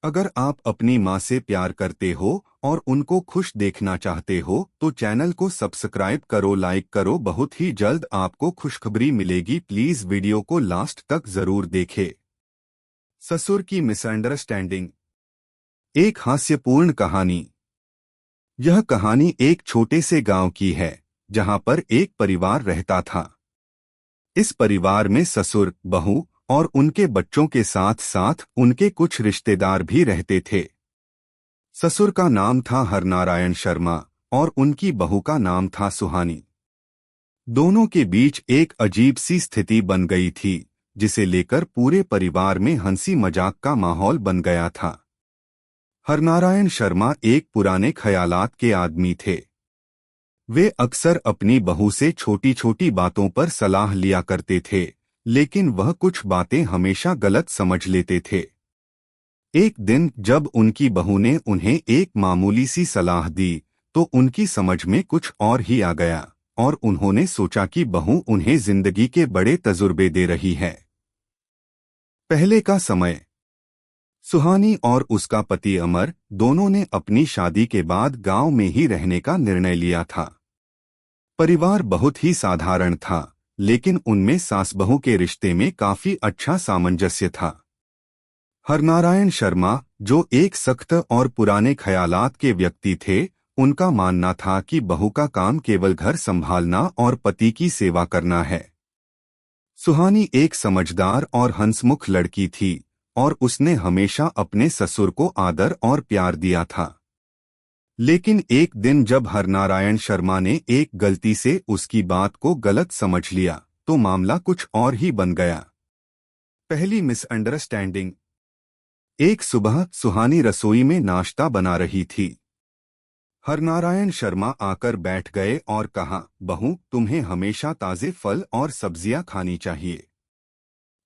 अगर आप अपनी माँ से प्यार करते हो और उनको खुश देखना चाहते हो तो चैनल को सब्सक्राइब करो, लाइक करो। बहुत ही जल्द आपको खुशखबरी मिलेगी। प्लीज वीडियो को लास्ट तक जरूर देखें। ससुर की मिसअंडरस्टैंडिंग। एक हास्यपूर्ण कहानी। यह कहानी एक छोटे से गांव की है जहां पर एक परिवार रहता था। इस परिवार में ससुर, बहू और उनके बच्चों के साथ साथ उनके कुछ रिश्तेदार भी रहते थे। ससुर का नाम था हरनारायण शर्मा और उनकी बहू का नाम था सुहानी। दोनों के बीच एक अजीब सी स्थिति बन गई थी जिसे लेकर पूरे परिवार में हंसी मजाक का माहौल बन गया था। हरनारायण शर्मा एक पुराने ख्यालात के आदमी थे। वे अक्सर अपनी बहू से छोटी छोटी बातों पर सलाह लिया करते थे, लेकिन वह कुछ बातें हमेशा गलत समझ लेते थे। एक दिन जब उनकी बहू ने उन्हें एक मामूली सी सलाह दी तो उनकी समझ में कुछ और ही आ गया और उन्होंने सोचा कि बहू उन्हें जिंदगी के बड़े तजुर्बे दे रही है। पहले का समय। सुहानी और उसका पति अमर दोनों ने अपनी शादी के बाद गांव में ही रहने का निर्णय लिया था। परिवार बहुत ही साधारण था, लेकिन उनमें सास बहू के रिश्ते में काफी अच्छा सामंजस्य था। हरनारायण शर्मा, जो एक सख्त और पुराने ख्यालात के व्यक्ति थे, उनका मानना था कि बहू का काम केवल घर संभालना और पति की सेवा करना है। सुहानी एक समझदार और हंसमुख लड़की थी और उसने हमेशा अपने ससुर को आदर और प्यार दिया था। लेकिन एक दिन जब हरनारायण शर्मा ने एक गलती से उसकी बात को गलत समझ लिया तो मामला कुछ और ही बन गया। पहली मिसअंडरस्टैंडिंग। एक सुबह सुहानी रसोई में नाश्ता बना रही थी। हरनारायण शर्मा आकर बैठ गए और कहा, बहू, तुम्हें हमेशा ताजे फल और सब्जियां खानी चाहिए।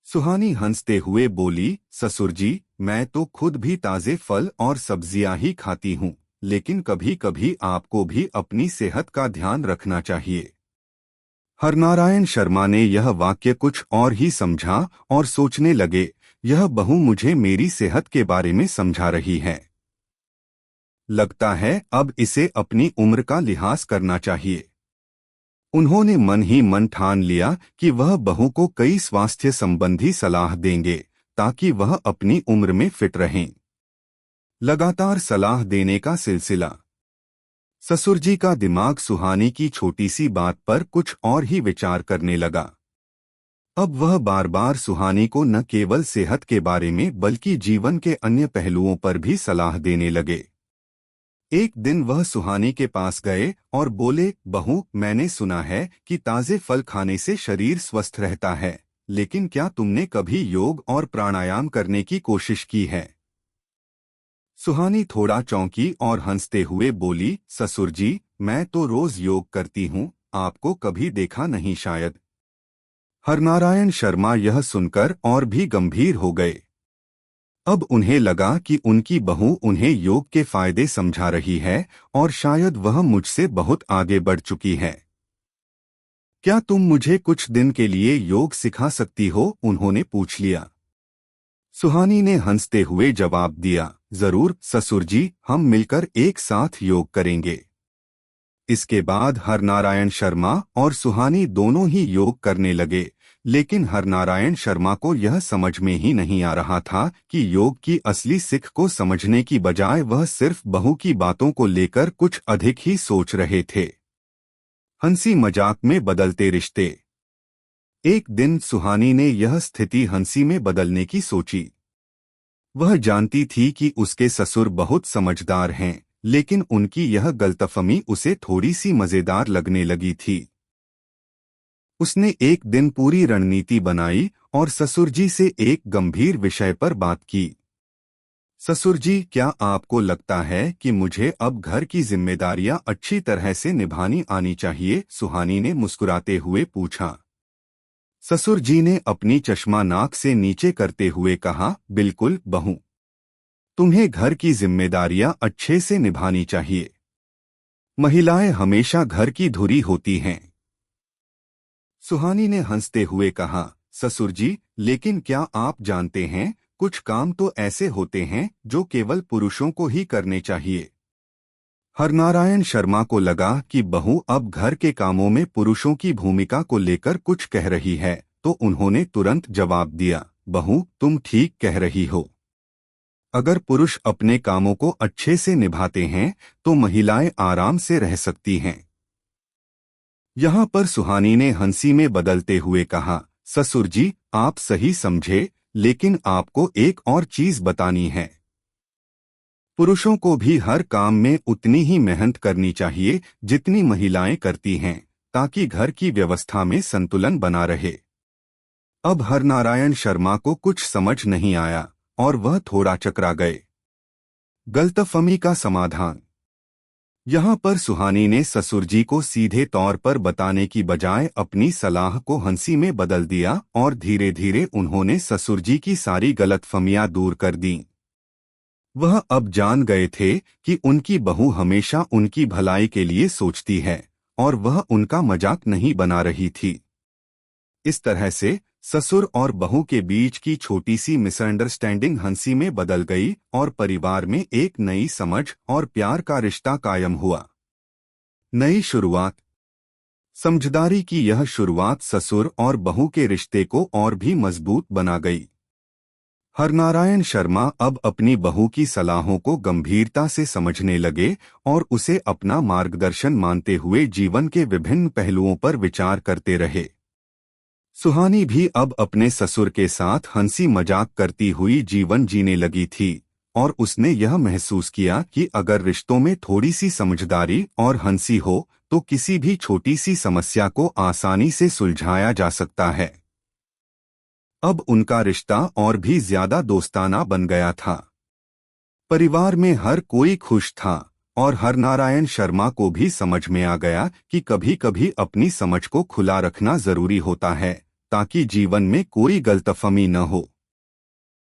सुहानी हंसते हुए बोली, ससुर जी, मैं तो खुद भी ताजे फल और सब्जियां ही खाती हूँ, लेकिन कभी कभी आपको भी अपनी सेहत का ध्यान रखना चाहिए। हरनारायण शर्मा ने यह वाक्य कुछ और ही समझा और सोचने लगे, यह बहू मुझे मेरी सेहत के बारे में समझा रही है। लगता है अब इसे अपनी उम्र का लिहाज करना चाहिए। उन्होंने मन ही मन ठान लिया कि वह बहू को कई स्वास्थ्य संबंधी सलाह देंगे ताकि वह अपनी उम्र में फिट रहें। लगातार सलाह देने का सिलसिला। ससुर जी का दिमाग सुहानी की छोटी सी बात पर कुछ और ही विचार करने लगा। अब वह बार बार सुहानी को न केवल सेहत के बारे में बल्कि जीवन के अन्य पहलुओं पर भी सलाह देने लगे। एक दिन वह सुहानी के पास गए और बोले, बहू, मैंने सुना है कि ताजे फल खाने से शरीर स्वस्थ रहता है, लेकिन क्या तुमने कभी योग और प्राणायाम करने की कोशिश की है? सुहानी थोड़ा चौंकी और हंसते हुए बोली, ससुर जी, मैं तो रोज योग करती हूँ, आपको कभी देखा नहीं शायद। हरनारायण शर्मा यह सुनकर और भी गंभीर हो गए। अब उन्हें लगा कि उनकी बहू उन्हें योग के फायदे समझा रही है और शायद वह मुझसे बहुत आगे बढ़ चुकी है। क्या तुम मुझे कुछ दिन के लिए योग सिखा सकती हो? उन्होंने पूछ लिया। सुहानी ने हंसते हुए जवाब दिया, जरूर ससुर जी, हम मिलकर एक साथ योग करेंगे। इसके बाद हरनारायण शर्मा और सुहानी दोनों ही योग करने लगे, लेकिन हरनारायण शर्मा को यह समझ में ही नहीं आ रहा था कि योग की असली सीख को समझने की बजाय वह सिर्फ बहू की बातों को लेकर कुछ अधिक ही सोच रहे थे। हंसी मजाक में बदलते रिश्ते। एक दिन सुहानी ने यह स्थिति हंसी में बदलने की सोची। वह जानती थी कि उसके ससुर बहुत समझदार हैं, लेकिन उनकी यह गलतफहमी उसे थोड़ी सी मजेदार लगने लगी थी। उसने एक दिन पूरी रणनीति बनाई और ससुर जी से एक गंभीर विषय पर बात की। ससुर जी, क्या आपको लगता है कि मुझे अब घर की जिम्मेदारियां अच्छी तरह से निभानी आनी चाहिए? सुहानी ने मुस्कुराते हुए पूछा। ससुर जी ने अपनी चश्मा नाक से नीचे करते हुए कहा, बिल्कुल बहू, तुम्हें घर की जिम्मेदारियां अच्छे से निभानी चाहिए। महिलाएं हमेशा घर की धुरी होती हैं। सुहानी ने हंसते हुए कहा, ससुर जी, लेकिन क्या आप जानते हैं, कुछ काम तो ऐसे होते हैं जो केवल पुरुषों को ही करने चाहिए। हरनारायण शर्मा को लगा कि बहू अब घर के कामों में पुरुषों की भूमिका को लेकर कुछ कह रही है, तो उन्होंने तुरंत जवाब दिया, बहू तुम ठीक कह रही हो। अगर पुरुष अपने कामों को अच्छे से निभाते हैं तो महिलाएं आराम से रह सकती हैं। यहाँ पर सुहानी ने हंसी में बदलते हुए कहा, ससुर जी आप सही समझे, लेकिन आपको एक और चीज बतानी है। पुरुषों को भी हर काम में उतनी ही मेहनत करनी चाहिए जितनी महिलाएं करती हैं, ताकि घर की व्यवस्था में संतुलन बना रहे। अब हरनारायण शर्मा को कुछ समझ नहीं आया और वह थोड़ा चकरा गए। गलतफहमी का समाधान। यहाँ पर सुहानी ने ससुर जी को सीधे तौर पर बताने की बजाय अपनी सलाह को हंसी में बदल दिया और धीरे धीरे उन्होंने ससुर जी की सारी गलतफहमियां दूर कर दी। वह अब जान गए थे कि उनकी बहू हमेशा उनकी भलाई के लिए सोचती है और वह उनका मजाक नहीं बना रही थी। इस तरह से ससुर और बहू के बीच की छोटी सी मिसअंडरस्टैंडिंग हंसी में बदल गई और परिवार में एक नई समझ और प्यार का रिश्ता कायम हुआ। नई शुरुआत। समझदारी की यह शुरुआत ससुर और बहू के रिश्ते को और भी मजबूत बना गई। हरनारायण शर्मा अब अपनी बहू की सलाहों को गंभीरता से समझने लगे और उसे अपना मार्गदर्शन मानते हुए जीवन के विभिन्न पहलुओं पर विचार करते रहे। सुहानी भी अब अपने ससुर के साथ हंसी मजाक करती हुई जीवन जीने लगी थी और उसने यह महसूस किया कि अगर रिश्तों में थोड़ी सी समझदारी और हंसी हो तो किसी भी छोटी सी समस्या को आसानी से सुलझाया जा सकता है। अब उनका रिश्ता और भी ज्यादा दोस्ताना बन गया था। परिवार में हर कोई खुश था और हरनारायण शर्मा को भी समझ में आ गया कि कभी कभी अपनी समझ को खुला रखना जरूरी होता है, ताकि जीवन में कोई गलतफहमी न हो।